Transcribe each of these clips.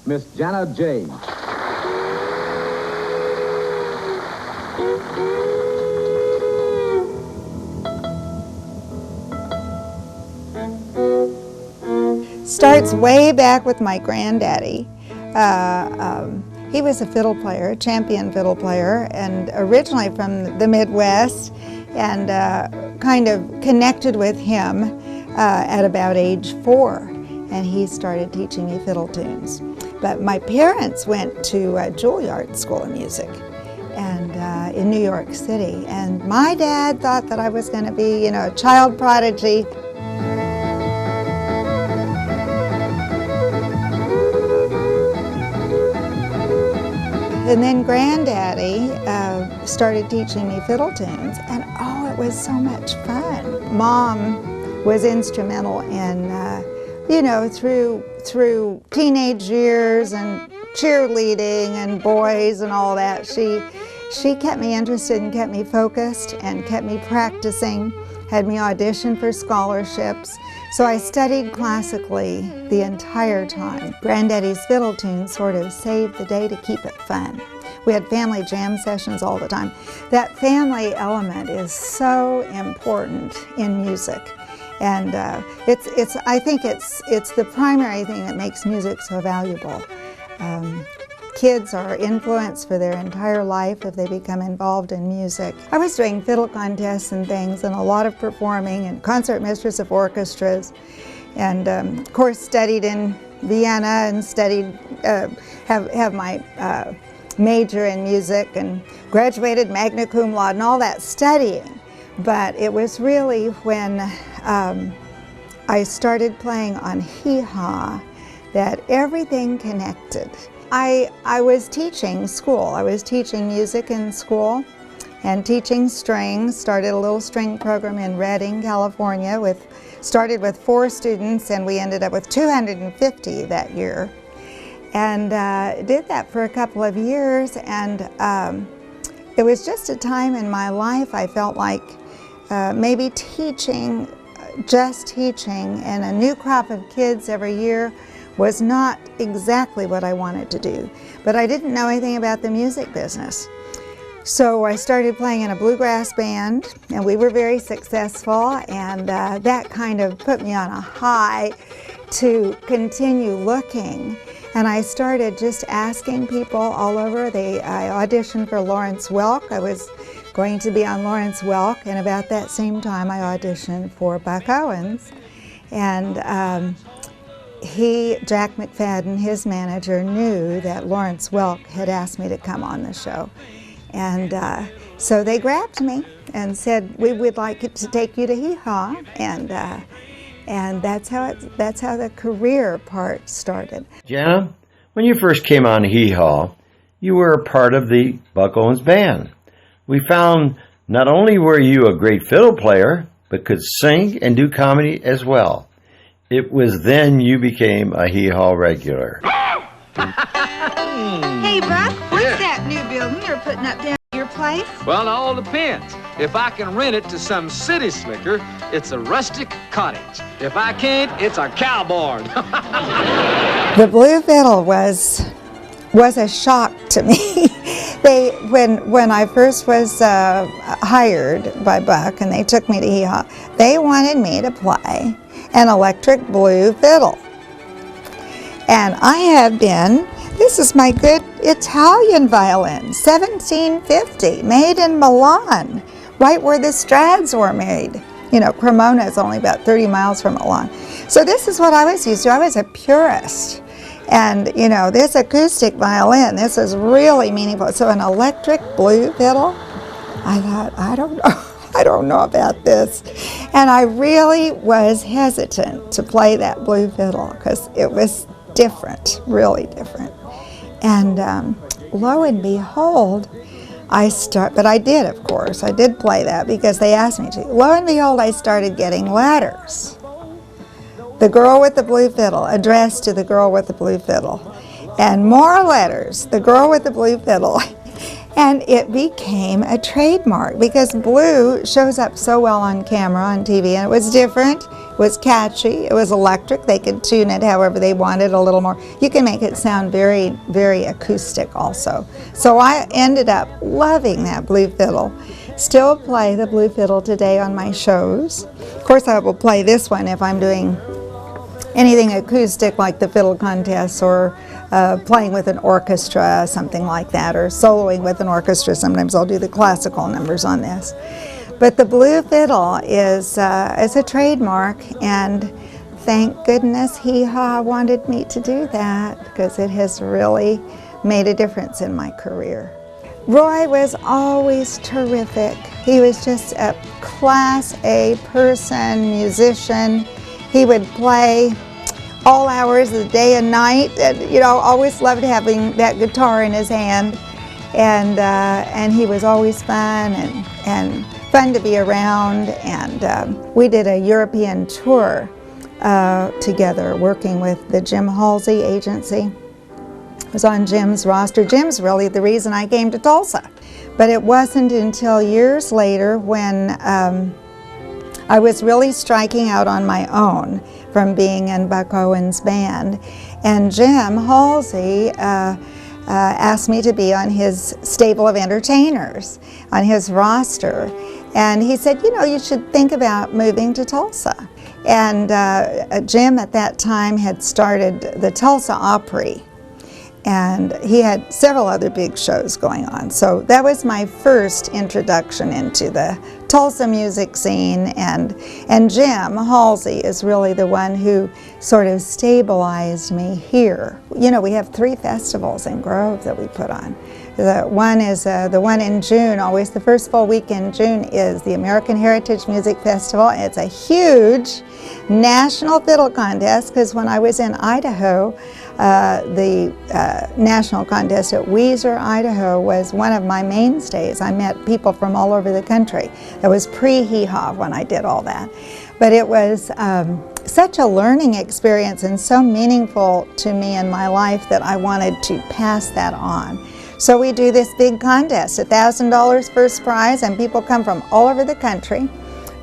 Miss Jana Jae. Starts way back with my granddaddy. He was a fiddle player, a champion fiddle player, and originally from the Midwest, and kind of connected with him at about age 4, and he started teaching me fiddle tunes. But my parents went to Juilliard School of Music and in New York City, and my dad thought that I was going to be, a child prodigy. And then Granddaddy started teaching me fiddle tunes, and oh, it was so much fun. Mom was instrumental in, through teenage years and cheerleading and boys and all that. She kept me interested and kept me focused and kept me practicing, had me audition for scholarships. So I studied classically the entire time. Granddaddy's fiddle tunes sort of saved the day to keep it fun. We had family jam sessions all the time. That family element is so important in music. And I think it's the primary thing that makes music so valuable. Kids are influenced for their entire life if they become involved in music. I was doing fiddle contests and things, and a lot of performing, and concert mistress of orchestras, and of course studied in Vienna and studied, have my major in music, and graduated magna cum laude and all that studying. But it was really when I started playing on hee-haw that everything connected. I was teaching school. I was teaching music in school and teaching strings. Started a little string program in Redding, California. Started with 4 students, and we ended up with 250 that year. And did that for a couple of years, and it was just a time in my life I felt like maybe just teaching, and a new crop of kids every year was not exactly what I wanted to do. But I didn't know anything about the music business. So I started playing in a bluegrass band, and we were very successful, and that kind of put me on a high to continue looking. And I started just asking people all over. I auditioned for Lawrence Welk. I was going to be on Lawrence Welk, and about that same time I auditioned for Buck Owens. And Jack McFadden, his manager, knew that Lawrence Welk had asked me to come on the show. And so they grabbed me and said, we would like to take you to hee-haw. And that's how the career part started. Jana, when you first came on hee-haw, you were a part of the Buck Owens band. We found not only were you a great fiddle player, but could sing and do comedy as well. It was then you became a hee-haw regular. Hey, Buck, what's that new building you're putting up down at your place? Well, it all depends. If I can rent it to some city slicker, it's a rustic cottage. If I can't, it's a cow barn. The blue fiddle was a shock to me. When I first was hired by Buck and they took me to hee-haw, they wanted me to play an electric blue fiddle. And I have this is my good Italian violin, 1750, made in Milan, right where the Strads were made. Cremona is only about 30 miles from Milan. So this is what I was used to. I was a purist. And, this acoustic violin, this is really meaningful. So an electric blue fiddle, I thought, I don't know about this. And I really was hesitant to play that blue fiddle because it was different, really different. And lo and behold, but I did, of course. I did play that because they asked me to. Lo and behold, I started getting letters. The girl with the blue fiddle, addressed to the girl with the blue fiddle. And more letters, the girl with the blue fiddle. And it became a trademark because blue shows up so well on camera, on TV, and it was different. was catchy. It was electric. They could tune it however they wanted, a little more. You can make it sound very, very acoustic also. So I ended up loving that blue fiddle. Still play the blue fiddle today on my shows. Of course, I will play this one if I'm doing anything acoustic like the fiddle contests, or playing with an orchestra, something like that, or soloing with an orchestra. Sometimes I'll do the classical numbers on this. But the blue fiddle is a trademark, and thank goodness Hee Haw wanted me to do that, because it has really made a difference in my career. Roy was always terrific. He was just a Class A person, musician. He would play all hours of the day and night, and always loved having that guitar in his hand. And he was always fun and fun to be around. And we did a European tour together, working with the Jim Halsey agency. It was on Jim's roster. Jim's really the reason I came to Tulsa. But it wasn't until years later, when I was really striking out on my own from being in Buck Owens' band, and Jim Halsey asked me to be on his stable of entertainers, on his roster. And he said, you should think about moving to Tulsa. And Jim at that time had started the Tulsa Opry, and he had several other big shows going on. So that was my first introduction into the Tulsa music scene, and Jim Halsey is really the one who sort of stabilized me here. We have 3 festivals in Grove that we put on. The one is the one in June, always the first full week in June, is the American Heritage Music Festival. It's a huge national fiddle contest, because when I was in Idaho, the national contest at Weiser, Idaho was one of my mainstays. I met people from all over the country. It was pre-Hee Haw when I did all that. But it was such a learning experience and so meaningful to me in my life that I wanted to pass that on. So we do this big contest, $1,000 first prize, and people come from all over the country.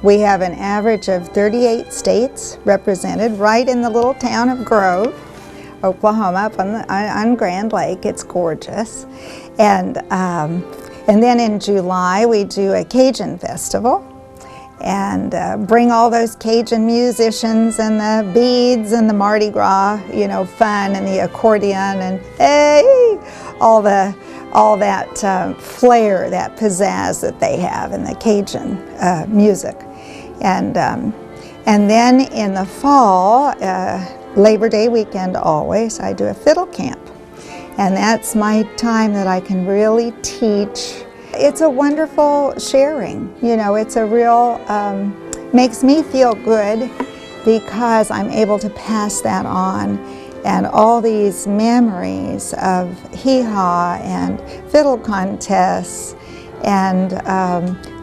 We have an average of 38 states represented right in the little town of Grove, Oklahoma, up on Grand Lake. It's gorgeous. And then in July we do a Cajun festival, and bring all those Cajun musicians and the beads and the Mardi Gras, fun, and the accordion, and hey, all that flair, that pizzazz that they have in the Cajun music. And then in the fall, Labor Day weekend always, I do a fiddle camp. And that's my time that I can really teach. It's a wonderful sharing. It's a real, makes me feel good, because I'm able to pass that on. And all these memories of Hee Haw and fiddle contests and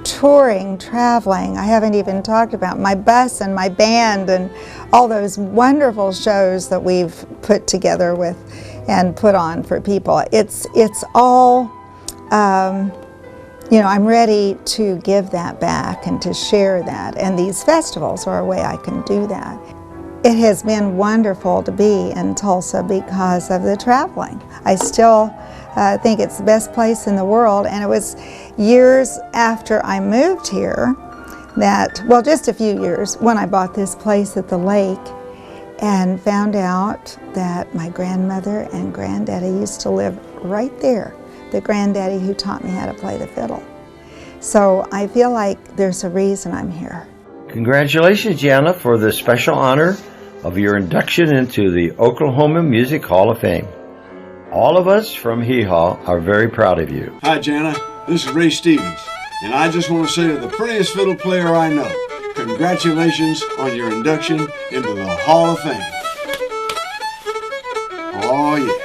touring, traveling. I haven't even talked about my bus and my band and all those wonderful shows that we've put together with and put on for people. It's all, I'm ready to give that back and to share that. And these festivals are a way I can do that. It has been wonderful to be in Tulsa because of the traveling. I still think it's the best place in the world, and it was years after I moved here that, well, just a few years, when I bought this place at the lake and found out that my grandmother and granddaddy used to live right there, the granddaddy who taught me how to play the fiddle. So I feel like there's a reason I'm here. Congratulations, Jana, for the special honor of your induction into the Oklahoma Music Hall of Fame. All of us from Hee Haw are very proud of you. Hi, Jana. This is Ray Stevens, and I just want to say to the prettiest fiddle player I know, congratulations on your induction into the Hall of Fame. Oh, yeah.